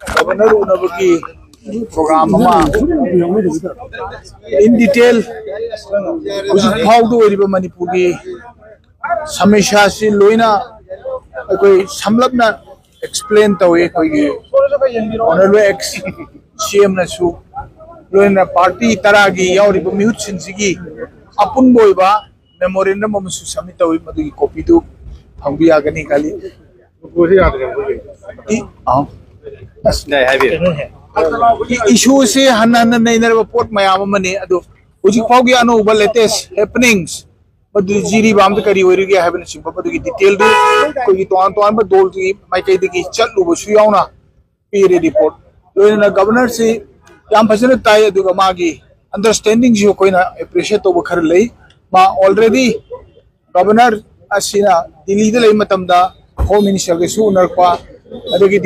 governor उनबकी programme in detail Manipur की समस्या से लोइना कोई समलपना एक्सप्लेन तवे कोई ऑनरेबल एक्स सीएम नसु लोइना पार्टी तरह की यावरिब मिहुत सिंसिगी अपुन बोइबा मेमोरेंडम अमसु सबमिट तवे मदुगी कॉपी दु फंगबी आगनी खाली इशू से हन्ना नैनर पोट मयाम मने अदो हुजिक फाउगी अनोबा लेटेस्ट हैपनिंग्स मदु जीरी बाम करी ओरिगे हैबन सिंपा मदुगी डिटेल दु कोई तोन तोन ब दोल की माइकई दगी चलु बसु यावना पीरे रिपोर्ट लोइना गवर्नर से याम फजन ताय अदुगा मागी अंडरस्टैंडिंग जो कोइना एप्रिशिएट तो खर लई मा ऑलरेडी गवर्नर असिना दिल्ली दे लई मतमदा होम मिनिस्टर के सु उनरपा अदगी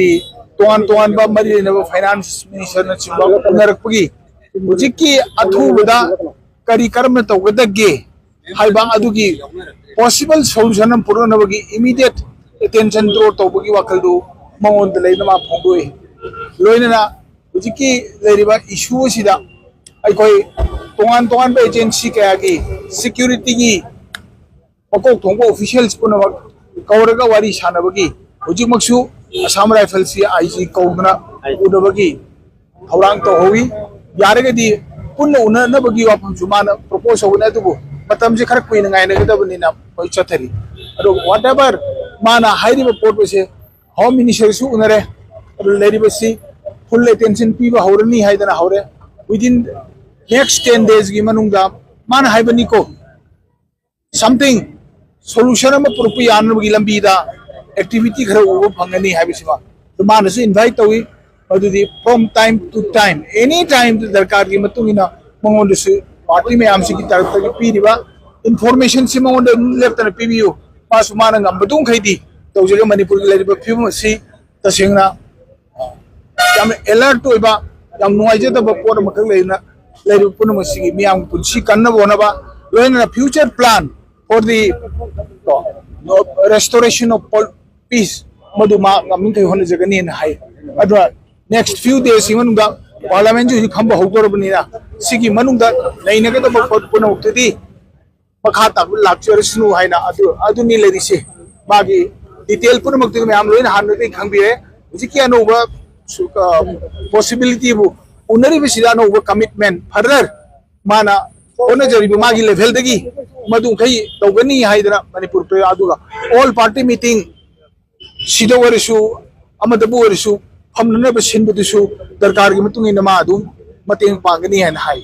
तोन तोन बा मरी ने फाइनेंस मिनिस्टर न चिंबा उनरपगी हुजिकी अथुबदा करी कर्म तौगदगे हाइबा अदुगी पॉसिबल सॉल्यूशन पुरनबगी इमीडिएट अटेंशन ड्रो तौबगी वखलदु मंगोन लेना मा फोंदोय लोइना हुजिकी लेरिबा इशू सिदा अखोई तोन तोन बा एजेंसी कया की सिक्योरिटी की मकोक थोंबो ऑफिशियल्स पुनम कौरगा वारी सानबगी हुजिमक्सु असम राइफल से आईजी कौदना उदबगी हौरांग तो होगी यारगदी पुन्न उननबगी वाफम जुमान प्रपोज होने अदुबो मतम से खर कुइन गायनगदबनिना होय चथरी अदो व्हाटएवर माना हाइरिब पोट बसे होम मिनिस्टर सु उनरे लेरिबसी फुल अटेंशन पीबा हौरनी हाइदना हौरे विदिन नेक्स्ट 10 days की मनुंगा माना हाइबनी को समथिंग सोल्यूशन में पुरपी आनबगी लंबीदा एक्टिविटी खर उब फंगनी हाबिसिमा तो मानसु इनवाइट तवी अदुदी from time to time any time दरकार की मतुंगिना मंगोंदसु पार्टी में आमसी की तरफ तक पीरिबा इंफॉर्मेशन से मंगोंद लेफ्टन पीबियो पासु माना गंबदुं खैदी तौजगे मणिपुर की लेरिबा फिल्म से तसेंगना याम अलर्ट होइबा याम नुवाइजदबा पोर मखक लेना लेरिबा पुनमसी मियाम पुंसी कन्नबोनबा लोइना future plan for the restoration of peace maduma gamin kai hone jagani na hai adwa next few days imanungda parliament ju khamba hogorabani na sigi manungda naina ga to puno uttidi makha ta lecture snu haina adu ni ledi se magi detail puno makti me am loina han dei khangbi hai jiki anoba possibility bu unari bisida no commitment further mana ओने जरिब मागी level दगी मदु खई तौगनी हाइदना मणिपुर पे आदुगा ऑल पार्टी मीटिंग सिदो वरसु अमदबु वरसु हमनने बसिन बदुसु दरकार की मतुंग इनमा अदु मतेंग पांगनी है हाई